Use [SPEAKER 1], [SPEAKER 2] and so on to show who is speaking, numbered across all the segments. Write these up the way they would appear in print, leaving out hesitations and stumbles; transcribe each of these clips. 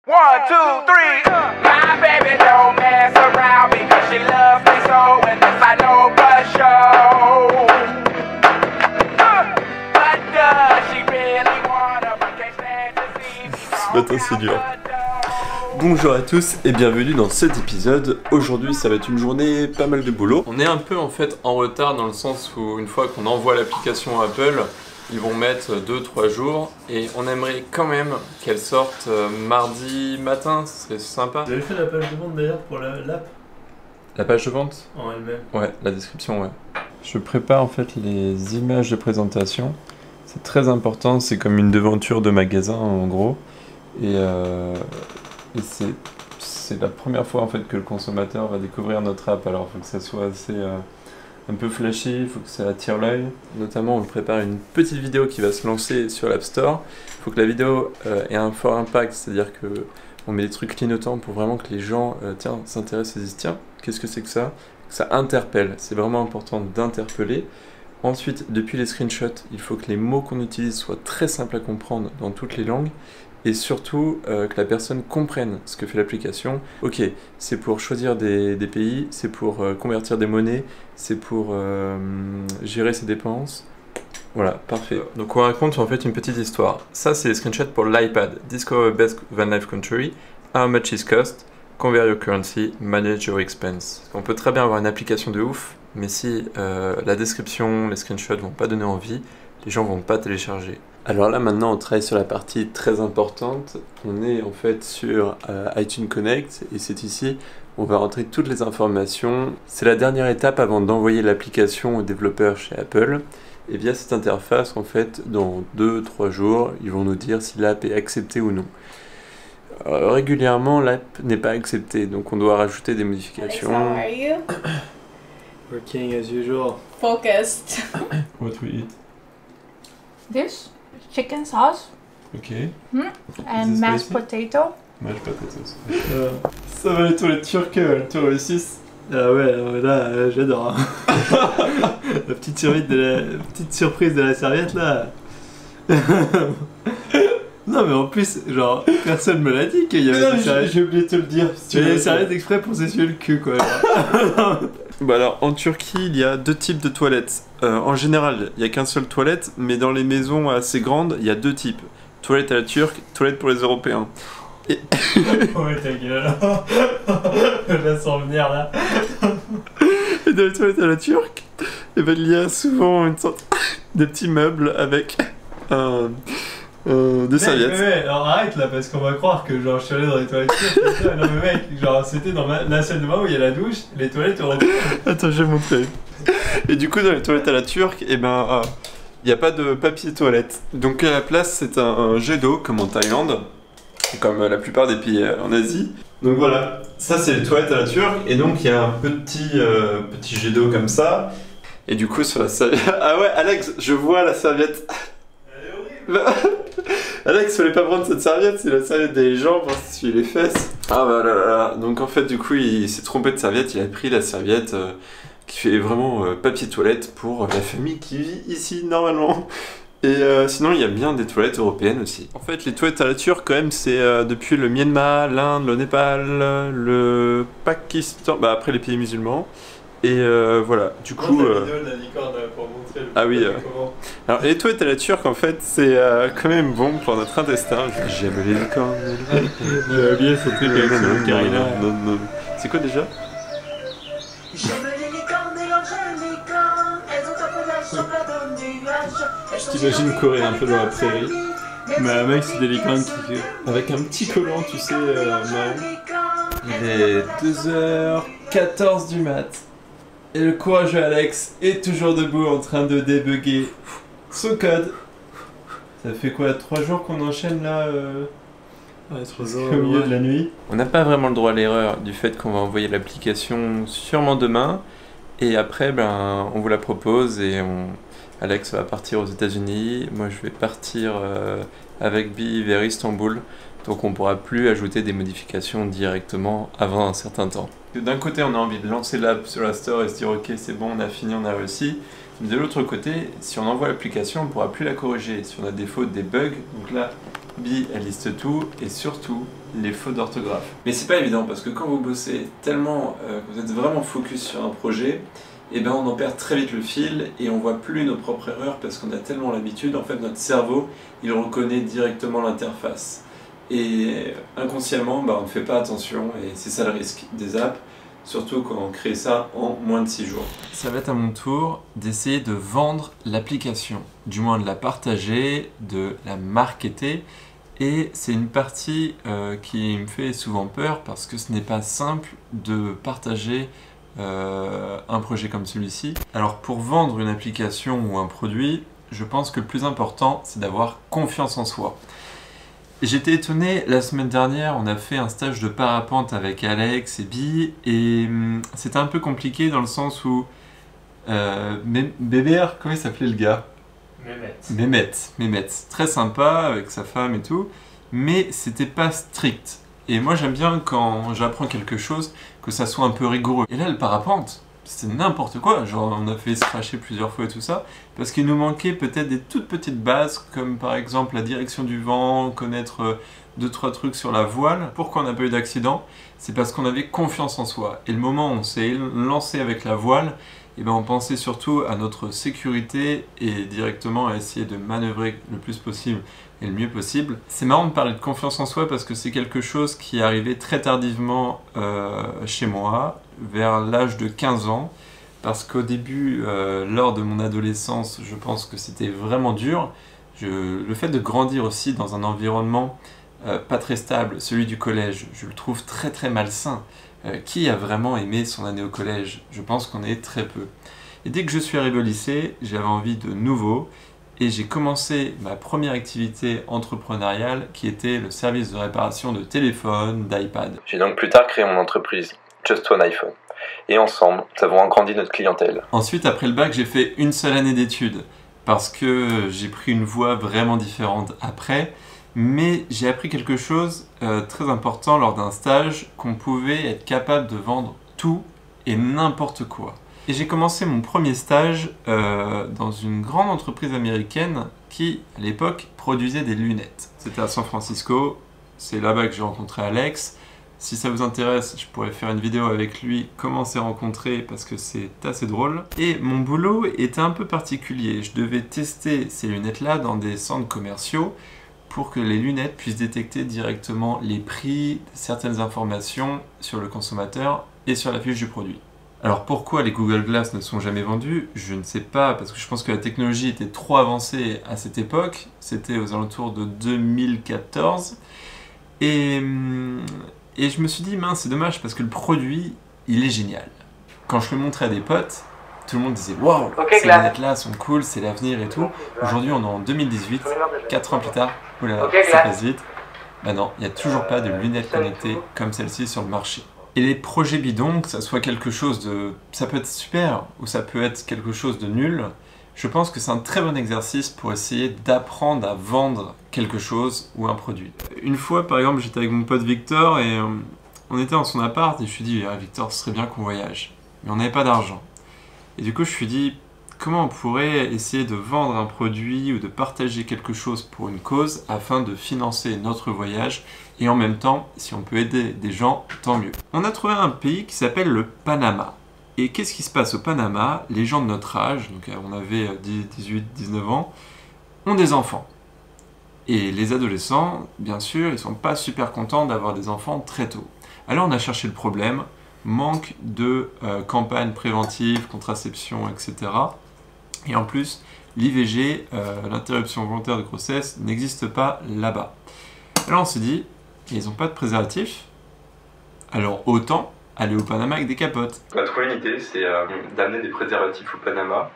[SPEAKER 1] 1, 2, 3. My baby don't mess around because she loves me so, and this I know for sure. But does she really wanna? But can't stand to see me.
[SPEAKER 2] Ce matin c'est dur. Bonjour à tous et bienvenue dans cet épisode. Aujourd'hui ça va être une journée pas mal de boulot. On est un peu en fait en retard dans le sens où une fois qu'on envoie l'application Apple, ils vont mettre 2-3 jours et on aimerait quand même qu'elle sorte mardi matin, c'est sympa.
[SPEAKER 3] Vous avez fait la page de vente d'ailleurs pour l'app
[SPEAKER 2] La page de vente?
[SPEAKER 3] en elle-même?
[SPEAKER 2] Ouais, la description, ouais. Je prépare en fait les images de présentation. C'est très important, c'est comme une devanture de magasin en gros. Et c'est la première fois en fait que le consommateur va découvrir notre app, alors il faut que ça soit assez un peu flashy, il faut que ça attire l'œil. Notamment on prépare une petite vidéo qui va se lancer sur l'App Store. Il faut que la vidéo ait un fort impact, c'est-à-dire que on met des trucs clignotants pour vraiment que les gens s'intéressent et se disent tiens, qu'est-ce que c'est que ça interpelle, c'est vraiment important d'interpeller. Ensuite, depuis les screenshots, il faut que les mots qu'on utilise soient très simples à comprendre dans toutes les langues. Et surtout que la personne comprenne ce que fait l'application. Ok, c'est pour choisir des pays, c'est pour convertir des monnaies, c'est pour gérer ses dépenses. Voilà, parfait. Donc on raconte en fait une petite histoire. Ça c'est les screenshots pour l'iPad. Discover best van life country, how much is cost, convert your currency, manage your expense. On peut très bien avoir une application de ouf, mais si la description, les screenshots vont pas donner envie, les gens vont pas télécharger. Alors là maintenant on travaille sur la partie très importante, on est en fait sur iTunes Connect et c'est ici on va rentrer toutes les informations. C'est la dernière étape avant d'envoyer l'application aux développeurs chez Apple. Et via cette interface en fait dans 2-3 jours ils vont nous dire si l'app est acceptée ou non. Régulièrement l'app n'est pas acceptée donc on doit rajouter des modifications.
[SPEAKER 4] Alex, how are you?
[SPEAKER 3] Working as usual.
[SPEAKER 4] Focused.
[SPEAKER 2] What we eat?
[SPEAKER 4] This chicken sauce
[SPEAKER 2] Ok.
[SPEAKER 4] and
[SPEAKER 2] Is it
[SPEAKER 4] mashed
[SPEAKER 2] spicy?
[SPEAKER 4] potato.
[SPEAKER 2] Mange pas potatoes.
[SPEAKER 3] Ça va les toilettes turques, le tour réussisse. Ah ouais, là j'adore. Hein. La petite surprise de la serviette là. Non mais en plus, genre, personne me l'a dit qu'il y avait des serviettes.
[SPEAKER 2] J'ai oublié de te le dire.
[SPEAKER 3] Il y a des serviettes exprès pour s'essuyer le cul quoi.
[SPEAKER 2] Bah alors, en Turquie, il y a deux types de toilettes. En général, il n'y a qu'un seul toilette, mais dans les maisons assez grandes, il y a deux types. Toilette à la turque, toilette pour les Européens. Et...
[SPEAKER 3] Ouais ta gueule. Je la sens venir là.
[SPEAKER 2] Et dans les toilettes à la turque, eh ben, il y a souvent une sorte de petits meubles avec des serviettes.
[SPEAKER 3] Ouais, alors arrête là parce qu'on va croire que genre je suis allé dans les toilettes turques. Non mais mec, genre c'était dans la salle de bain où il y a la douche, les toilettes européennes.
[SPEAKER 2] Attends, je vais montrer. Et du coup, dans les toilettes à la turque, eh ben, il n'y a pas de papier toilette. Donc à la place, c'est un jet d'eau comme en Thaïlande, comme la plupart des pays en Asie. Donc voilà, ça c'est les toilettes à la turque, et donc il y a un petit jet d'eau comme ça. Et du coup, sur la serviette... Ah ouais, Alex, je vois la serviette. Elle est horrible. Alex, fallait pas prendre cette serviette, c'est la serviette des gens pour s'essuyer les fesses. Ah bah là là là. Donc en fait, du coup, il s'est trompé de serviette, il a pris la serviette qui fait vraiment papier toilette pour la famille qui vit ici normalement. Et sinon, il y a bien des toilettes européennes aussi. En fait, les toilettes à la turque, quand même, c'est depuis le Myanmar, l'Inde, le Népal, le Pakistan, bah après les pays musulmans. Et voilà, du coup...
[SPEAKER 3] La vidéo de la licorne pour montrer le
[SPEAKER 2] Ah oui,
[SPEAKER 3] comment.
[SPEAKER 2] alors les toilettes à la turque, en fait, c'est quand même bon pour notre intestin. J'aime les licornes.
[SPEAKER 3] J'ai oublié ce truc avec ce carré-là.
[SPEAKER 2] Non. C'est quoi déjà?
[SPEAKER 5] J'aime les licornes et leurs jeunes licornes. Elles ont un pelage semblable au nuage.
[SPEAKER 3] Je t'imagine courir un peu dans la prairie. Mais mec, c'est des licornes qui... Avec un petit collant, tu sais, marron.
[SPEAKER 2] Il est 2h14 du mat. Et le courageux Alex est toujours debout en train de débugger son code. Ça fait quoi, 3 jours qu'on enchaîne là
[SPEAKER 3] Ouais, 3
[SPEAKER 2] au
[SPEAKER 3] jours.
[SPEAKER 2] milieu de la nuit. On n'a pas vraiment le droit à l'erreur du fait qu'on va envoyer l'application sûrement demain. Et après, ben, on vous la propose et Alex va partir aux États-Unis. Moi, je vais partir avec Bi vers Istanbul. Donc on ne pourra plus ajouter des modifications directement avant un certain temps. D'un côté, on a envie de lancer l'app sur la store et se dire ok, c'est bon, on a fini, on a réussi. Mais de l'autre côté, si on envoie l'application, on ne pourra plus la corriger. Si on a des fautes, des bugs, donc là, Bi, elle liste tout et surtout les fautes d'orthographe. Mais c'est pas évident parce que quand vous bossez tellement, que vous êtes vraiment focus sur un projet, et ben on en perd très vite le fil et on voit plus nos propres erreurs parce qu'on a tellement l'habitude. En fait, notre cerveau, il reconnaît directement l'interface. Et inconsciemment, on ne fait pas attention et c'est ça le risque des apps, surtout quand on crée ça en moins de 6 jours. Ça va être à mon tour d'essayer de vendre l'application, du moins de la partager, de la marketer. Et c'est une partie qui me fait souvent peur parce que ce n'est pas simple de partager un projet comme celui-ci. Alors pour vendre une application ou un produit, je pense que le plus important, c'est d'avoir confiance en soi. J'étais étonné, la semaine dernière, on a fait un stage de parapente avec Alex et Bi, et c'était un peu compliqué dans le sens où Bébert, comment il s'appelait le gars? Mehmet, très sympa avec sa femme et tout, mais c'était pas strict. Et moi j'aime bien quand j'apprends quelque chose que ça soit un peu rigoureux. Et là le parapente, c'était n'importe quoi, genre on a fait se cracher plusieurs fois et tout ça, parce qu'il nous manquait peut-être des toutes petites bases, comme par exemple la direction du vent, connaître 2-3 trucs sur la voile. Pourquoi on n'a pas eu d'accident? C'est parce qu'on avait confiance en soi. Et le moment où on s'est lancé avec la voile, eh ben on pensait surtout à notre sécurité et directement à essayer de manœuvrer le plus possible et le mieux possible. C'est marrant de parler de confiance en soi parce que c'est quelque chose qui est arrivé très tardivement chez moi, vers l'âge de 15 ans, parce qu'au début, lors de mon adolescence, je pense que c'était vraiment dur. Le fait de grandir aussi dans un environnement pas très stable, celui du collège, je le trouve très très malsain. Qui a vraiment aimé son année au collège? Je pense qu'on est très peu. Et dès que je suis arrivé au lycée, j'avais envie de nouveau et j'ai commencé ma première activité entrepreneuriale qui était le service de réparation de téléphone, d'iPad.
[SPEAKER 6] J'ai donc plus tard créé mon entreprise, Just One iPhone. Et ensemble, nous avons agrandi notre clientèle.
[SPEAKER 2] Ensuite, après le bac, j'ai fait une seule année d'études parce que j'ai pris une voie vraiment différente après. Mais j'ai appris quelque chose très important lors d'un stage, qu'on pouvait être capable de vendre tout et n'importe quoi. Et j'ai commencé mon premier stage dans une grande entreprise américaine qui, à l'époque, produisait des lunettes. C'était à San Francisco, c'est là-bas que j'ai rencontré Alex. Si ça vous intéresse, je pourrais faire une vidéo avec lui, comment on s'est rencontrés, parce que c'est assez drôle. Et mon boulot était un peu particulier. Je devais tester ces lunettes-là dans des centres commerciaux pour que les lunettes puissent détecter directement les prix, certaines informations sur le consommateur et sur la fiche du produit. Alors pourquoi les Google Glass ne sont jamais vendus? Je ne sais pas, parce que je pense que la technologie était trop avancée à cette époque. C'était aux alentours de 2014. Et je me suis dit, mince, c'est dommage, parce que le produit, il est génial. Quand je le montrais à des potes, tout le monde disait « Waouh, ces lunettes-là sont cool, c'est l'avenir et tout ». Aujourd'hui, on est en 2018, 4 ans plus tard. Oula, ça passe vite. Bah non, il n'y a toujours pas de lunettes connectées comme celle-ci sur le marché. Et les projets bidons, que ça soit quelque chose de... ça peut être super ou ça peut être quelque chose de nul, je pense que c'est un très bon exercice pour essayer d'apprendre à vendre quelque chose ou un produit. Une fois, par exemple, j'étais avec mon pote Victor et on était dans son appart et je me suis dit « Victor, ce serait bien qu'on voyage ». Mais on n'avait pas d'argent. Et du coup, je me suis dit, comment on pourrait essayer de vendre un produit ou de partager quelque chose pour une cause afin de financer notre voyage et en même temps, si on peut aider des gens, tant mieux. On a trouvé un pays qui s'appelle le Panama. Et qu'est-ce qui se passe au Panama? Les gens de notre âge, donc on avait 18, 19 ans, ont des enfants. Et les adolescents, bien sûr, ils sont pas super contents d'avoir des enfants très tôt. Alors on a cherché le problème. Manque de campagnes préventives, contraception, etc. Et en plus, l'IVG, l'interruption volontaire de grossesse, n'existe pas là-bas. Alors on s'est dit, ils n'ont pas de préservatif, alors autant aller au Panama avec des capotes.
[SPEAKER 6] On a trouvé une idée, c'est d'amener des préservatifs au Panama,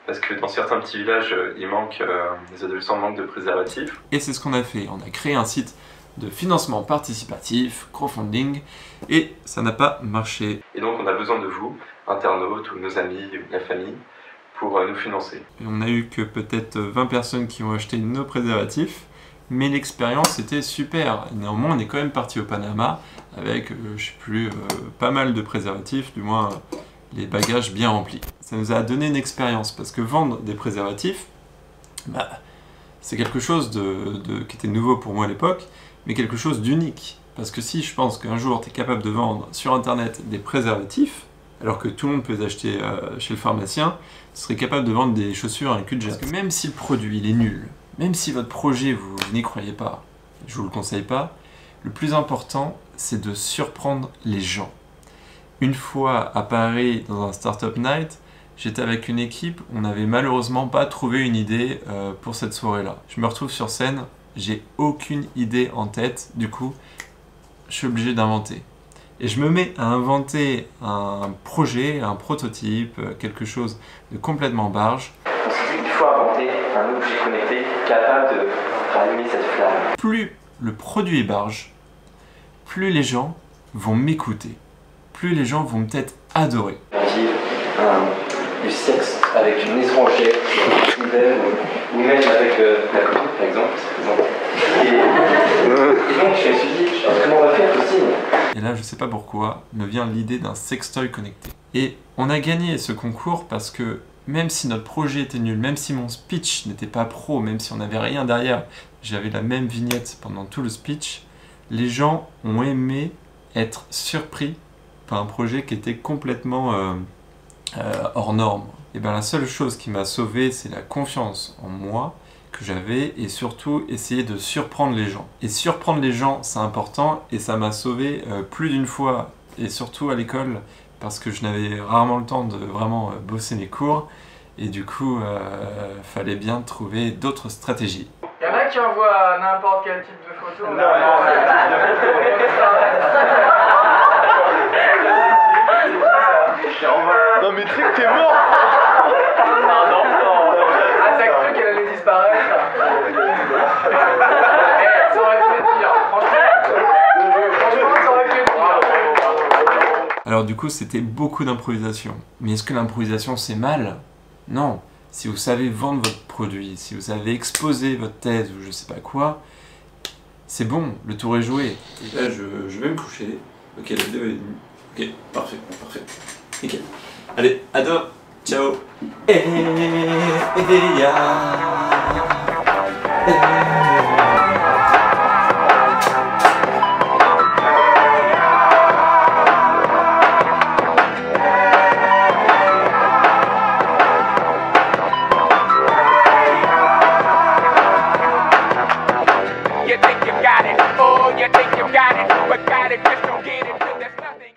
[SPEAKER 6] parce que dans certains petits villages, les adolescents manquent de préservatifs.
[SPEAKER 2] Et c'est ce qu'on a fait, on a créé un site de financement participatif, crowdfunding, et ça n'a pas marché.
[SPEAKER 6] Et donc on a besoin de vous, internautes ou nos amis ou la famille, pour nous financer.
[SPEAKER 2] Et on a eu que peut-être 20 personnes qui ont acheté nos préservatifs, mais l'expérience était super. Néanmoins, on est quand même parti au Panama avec, je sais plus, pas mal de préservatifs, du moins les bagages bien remplis. Ça nous a donné une expérience, parce que vendre des préservatifs, bah, c'est quelque chose qui était nouveau pour moi à l'époque, mais quelque chose d'unique. Parce que si je pense qu'un jour tu es capable de vendre sur internet des préservatifs, alors que tout le monde peut les acheter chez le pharmacien, tu serais capable de vendre des chaussures à un cul de jatte. Parce que même si le produit il est nul, même si votre projet vous n'y croyez pas, je vous le conseille pas, le plus important c'est de surprendre les gens. Une fois à Paris dans un Startup Night, j'étais avec une équipe, on n'avait malheureusement pas trouvé une idée pour cette soirée-là. Je me retrouve sur scène, j'ai aucune idée en tête, du coup, je suis obligé d'inventer. Et je me mets à inventer un projet, un prototype, quelque chose de complètement barge.
[SPEAKER 6] On s'est dit qu'il faut inventer un objet connecté capable de rallumer cette flamme.
[SPEAKER 2] Plus le produit est barge, plus les gens vont m'écouter, plus les gens vont peut-être adorer.
[SPEAKER 6] Du sexe avec une étrangère, ou même avec la copine par exemple. Et donc je me suis dit, comment on va faire aussi?
[SPEAKER 2] Et là, je sais pas pourquoi, me vient l'idée d'un sextoy connecté. Et on a gagné ce concours parce que même si notre projet était nul, même si mon speech n'était pas pro, même si on n'avait rien derrière, j'avais la même vignette pendant tout le speech, les gens ont aimé être surpris par un projet qui était complètement hors norme. Et bien la seule chose qui m'a sauvé, c'est la confiance en moi que j'avais et surtout essayer de surprendre les gens. Et surprendre les gens, c'est important et ça m'a sauvé plus d'une fois et surtout à l'école parce que je n'avais rarement le temps de vraiment bosser mes cours et du coup, fallait bien trouver d'autres stratégies.
[SPEAKER 1] Il y en a qui envoient n'importe quel type de photo.
[SPEAKER 3] Non mais truc, t'es mort.
[SPEAKER 1] Ah, t'as cru qu'elle allait disparaître. Ça aurait pu être pire. Franchement, ça aurait pu être pire.
[SPEAKER 2] Alors du coup, c'était beaucoup d'improvisation. Mais est-ce que l'improvisation c'est mal? Non. Si vous savez vendre votre produit, si vous savez exposer votre thèse ou je sais pas quoi, c'est bon, le tour est joué. Et là, je vais me coucher. Ok, la vidéo est... Ok, parfait, parfait. Nickel. Allez, à demain. Ciao. Eh, eh, eh,